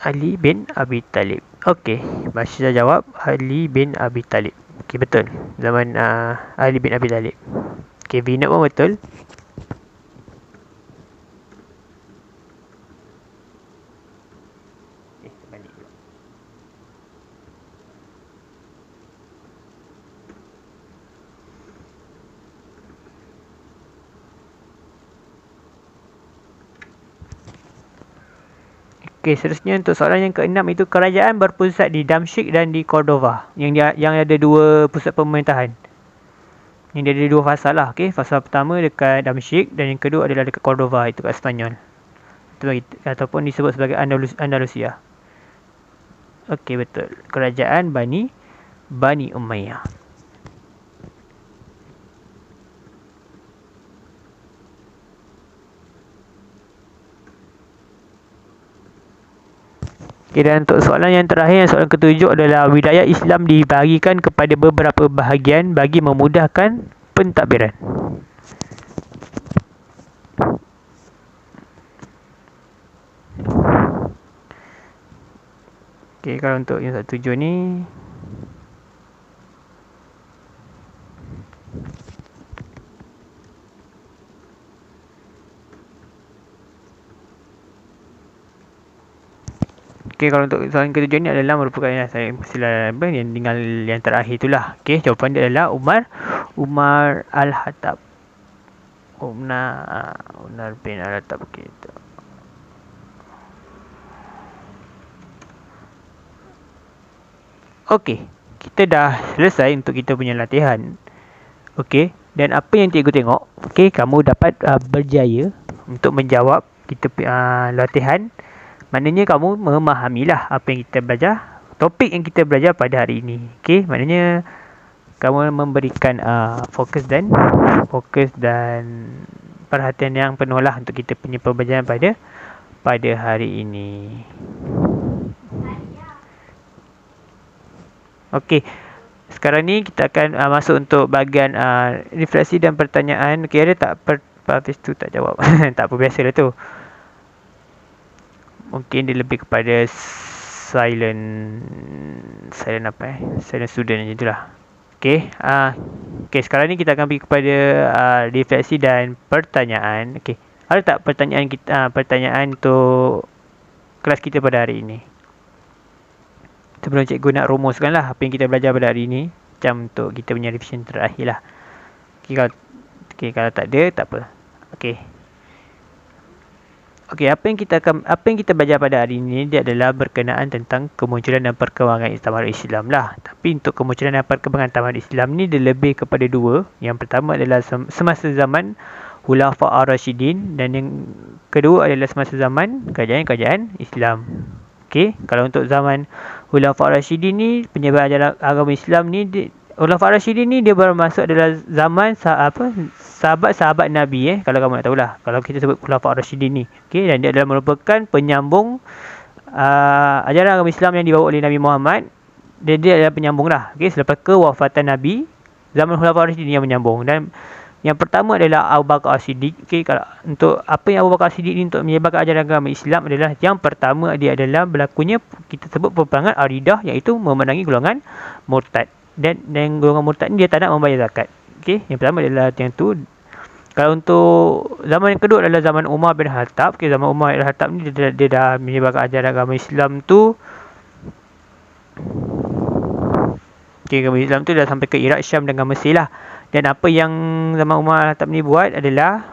Ali bin Abi Talib. Okey, Basyir jawab Ali bin Abi Talib. Okey, betul. Zaman Ali bin Abi Talib. Okey, Vina pun betul. Okey, seterusnya untuk soalan yang keenam itu, kerajaan berpusat di Damsyik dan di Cordova. Yang ada dua pusat pemerintahan. Yang dia ada dua fasa lah. Okey, fasa pertama dekat Damsyik dan yang kedua adalah dekat Cordova, itu kat Spanyol. Ataupun disebut sebagai Andalusia. Okey, betul. Kerajaan Bani Umayyah. Okay, dan untuk soalan yang terakhir, soalan ketujuh adalah wilayah Islam dibahagikan kepada beberapa bahagian bagi memudahkan pentadbiran. Okay, kalau untuk yang tujuh ni, okey, kalau untuk soalan ketujuh ni adalah merupakan saya sila yang tinggal yang terakhir itulah. Okey, jawapan dia adalah Umar Al-Khattab. Umar bin Al-Khattab gitu. Okey, kita dah selesai untuk kita punya latihan. Okey, dan apa yang cikgu tengok, okey, kamu dapat berjaya untuk menjawab kita latihan. Maknanya kamu memahamilah apa yang kita belajar, topik yang kita belajar pada hari ini. Okey, maknanya kamu memberikan fokus dan perhatian yang penuh lah untuk kita punya pembelajaran pada hari ini. Okey, sekarang ni kita akan masuk untuk bahagian refleksi dan pertanyaan. Okey, ada tak habis tu tak jawab? Tak apa, biasalah tu. Mungkin dia lebih kepada silent student macam itulah. Okey, sekarang ni kita akan pergi kepada refleksi dan pertanyaan. Okey, ada tak pertanyaan untuk kelas kita pada hari ini? Sebelum cikgu nak rumuskan lah apa yang kita belajar pada hari ini, macam untuk kita punya revision terakhir lah. Okey, kalau tak ada, tak apa. Okey, apa yang kita belajar pada hari ini dia adalah berkenaan tentang kemunculan dan perkembangan tamadun Islam lah. Tapi untuk kemunculan dan perkembangan tamadun Islam ni dia lebih kepada dua. Yang pertama adalah semasa zaman Khulafaur Rasyidin dan yang kedua adalah semasa zaman kerajaan Islam. Okey, kalau untuk zaman Khulafaur Rasyidin ni, penyebaran ajaran agama Islam ni, Khulafaur Rasyidin ni dia bermaksud adalah zaman sahabat-sahabat Nabi kalau kamu nak tahulah. Kalau kita sebut Khulafaur Rasyidin ni, okey, dan dia adalah merupakan penyambung ajaran agama Islam yang dibawa oleh Nabi Muhammad. Dia adalah penyambung lah. Okey, selepas kewafatan Nabi, zaman Khulafaur Rasyidin yang menyambung. Dan yang pertama adalah Abu Bakar As-Siddiq. Okey, kalau untuk apa yang Abu Bakar As-Siddiq ni untuk menyebarkan ajaran agama Islam adalah, yang pertama dia adalah berlakunya kita sebut peperangan Aridah, iaitu memenangi golongan murtad. Dan golongan murtad ni dia tak nak membayar zakat. Okey, yang pertama adalah yang tu. Kalau untuk zaman yang kedua adalah zaman Umar bin Khattab. Okey, zaman Umar bin Khattab ni dia dah menyebarkan ajaran agama Islam tu. Okey, agama Islam tu dah sampai ke Iraq, Syam dan Mesir lah. Dan apa yang zaman Umar bin Khattab ni buat adalah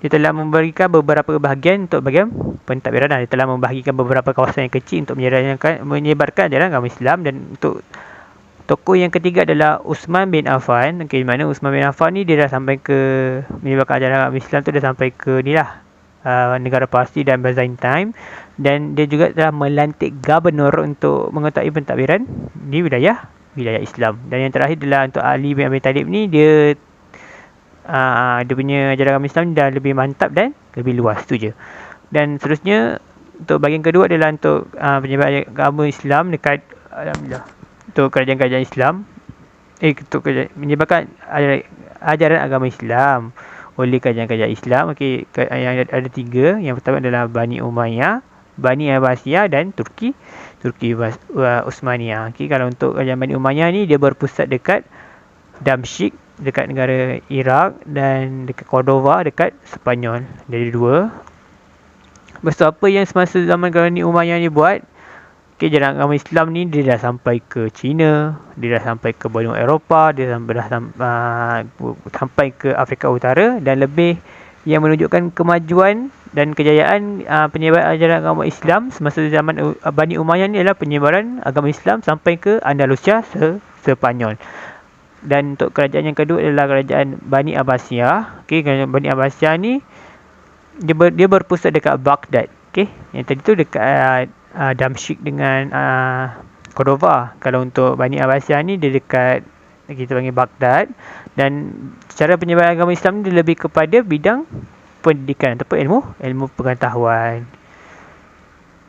dia telah memberikan beberapa bahagian untuk bahagian pentadbiran. Dia telah membahagikan beberapa kawasan yang kecil untuk menyebarkan ajaran agama Islam. Dan untuk tokoh yang ketiga adalah Uthman bin Affan. Di mana Uthman bin Affan ni dia dah sampai ke menyebarkan ajaran agama Islam tu, dah sampai ke ni lah, negara Parsi dan Byzantine. Dan dia juga telah melantik gubernur untuk mengetahui pentadbiran di wilayah Islam. Dan yang terakhir adalah untuk Ali bin Abi Talib ni, dia punya ajaran agama Islam dah lebih mantap dan lebih luas, tu je. Dan seterusnya untuk bahagian kedua adalah untuk penyebaran agama Islam dekat, alhamdulillah, untuk kerajaan-kerajaan Islam, untuk menyebarkan ajaran agama Islam oleh kerajaan-kerajaan Islam. Okey, yang ada tiga. Yang pertama adalah Bani Umayyah, Bani Abbasiyah dan Turki Uthmaniyah. Okey, kalau untuk kerajaan Bani Umayyah ni, dia berpusat dekat Damsyik dekat negara Iraq dan dekat Cordova dekat Sepanyol. Jadi dua. Lepas tu apa yang semasa zaman Bani Umayyah ni buat, ajaran agama Islam ni dia dah sampai ke China, dia dah sampai ke benua Eropah, dia dah sampai ke Afrika Utara, dan lebih yang menunjukkan kemajuan dan kejayaan penyebaran ajaran agama Islam semasa zaman Bani Umayyah ni adalah penyebaran agama Islam sampai ke Andalusia, Sepanyol. Dan untuk kerajaan yang kedua adalah kerajaan Bani Abbasiyah. Okey, kerajaan Bani Abbasiyah ni dia berpusat dekat Baghdad. Okey, yang tadi tu dekat Damsyik dengan Cordova. Kalau untuk Bani Abbasiyah ni dia dekat, kita panggil Baghdad. Dan cara penyebaran agama Islam ni dia lebih kepada bidang pendidikan ataupun ilmu pengetahuan.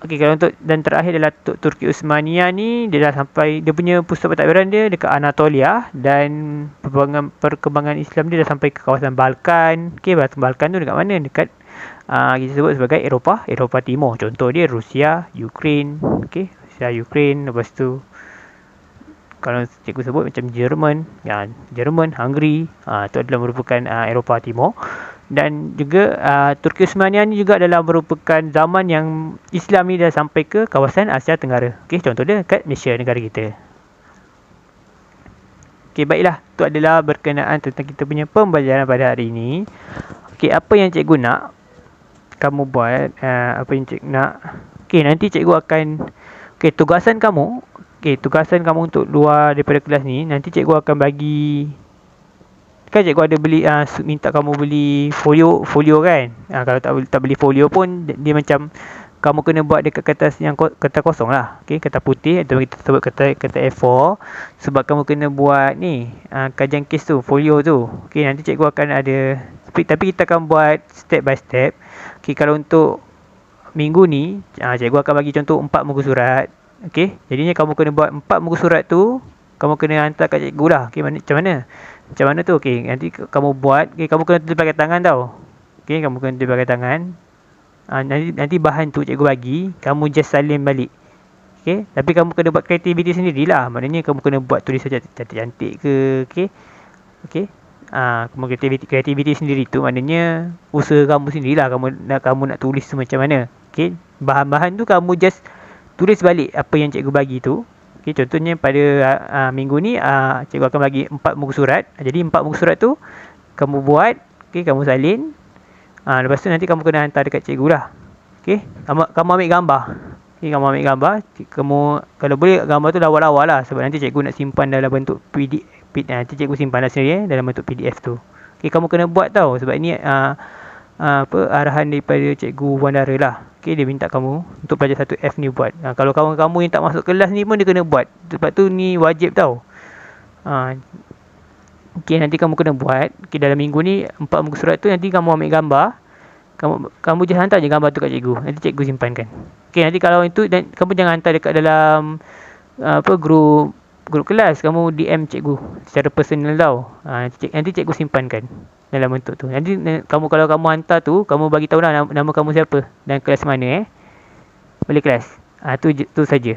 Okey, kalau untuk, dan terakhir adalah Turki Uthmaniyah ni, dia dah sampai, dia punya pusat pentadbiran dia dekat Anatolia. Dan perkembangan Islam dia dah sampai ke kawasan Balkan. Okey, Balkan tu dekat mana? Dekat kita sebut sebagai Eropah Timur. Contoh dia Rusia, Ukraine. Okey, Rusia, Ukraine. Lepas tu kalau cikgu sebut macam Jerman, Hungary, itu adalah merupakan Eropah Timur. Dan juga Turki Uthmaniyah ni juga adalah merupakan zaman yang Islam ni dah sampai ke kawasan Asia Tenggara. Okey, contoh dia kat Malaysia, negara kita. Okey, baiklah, itu adalah berkenaan tentang kita punya pembelajaran pada hari ini. Okey, apa yang cikgu nak kamu buat, apa yang cikgu nak. Okey, nanti cikgu akan, tugasan kamu untuk luar daripada kelas ni, nanti cikgu akan bagi, kan cikgu ada beli, minta kamu beli folio kan. Kalau tak beli folio pun, dia macam kamu kena buat dekat kertas yang kertas kosong lah. Okey, kertas putih atau kita sebut kertas A4. Sebab kamu kena buat ni, kajian kes tu, folio tu. Okey, nanti cikgu akan ada, tapi kita akan buat step by step. Okey, kalau untuk minggu ni, cikgu akan bagi contoh 4 muka surat. Okey, jadinya kamu kena buat 4 muka surat tu, kamu kena hantar kat cikgu lah. Okey, macam mana tu? Okey, nanti kamu buat. Okey, kamu kena tulis pakai tangan tau. Okey, kamu kena tulis pakai tangan. Nanti bahan tu cikgu bagi, kamu just salin balik. Okey, tapi kamu kena buat kreativiti sendirilah. Maknanya kamu kena buat tulisan cantik-cantik ke. Okey. Kamu kreativiti sendiri tu maknanya usaha kamu sendirilah. Kamu nak tulis tu macam mana. Okey, bahan-bahan tu kamu just tulis balik apa yang cikgu bagi tu. Okey, contohnya pada minggu ni cikgu akan bagi 4 muka surat. Jadi 4 muka surat tu kamu buat, okey, kamu salin. Lepas tu nanti kamu kena hantar dekat cikgu lah. Okey, kamu ambil gambar. Okey, kamu ambil gambar. Kamu kalau boleh gambar tu lawa-lawa lah, sebab nanti cikgu nak simpan dalam bentuk PDF. Nanti cikgu simpan sendiri dalam bentuk PDF tu. Okey, kamu kena buat tau, sebab ini arahan daripada cikgu Wandara lah. Okey, dia minta kamu untuk pelajar 1F ni buat. Kalau kawan-kamu yang tak masuk kelas ni pun dia kena buat. Sebab tu ni wajib tau. Okey, nanti kamu kena buat. Okey, dalam minggu ni 4 muka surat tu nanti kamu ambil gambar. Kamu just hantar je gambar tu kat cikgu. Nanti cikgu simpankan. Okey, nanti kalau itu, dan kamu jangan hantar dekat dalam grup kelas. Kamu DM cikgu secara personal tau. Nanti cikgu simpankan dalam bentuk tu. Nanti kalau kamu hantar tu, kamu bagi tahu lah nama kamu siapa dan kelas mana boleh kelas. Tu saja.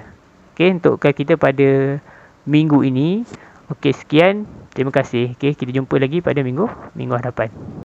Okey, untuk kita pada minggu ini. Okey, sekian. Terima kasih. Okey, kita jumpa lagi pada minggu hadapan.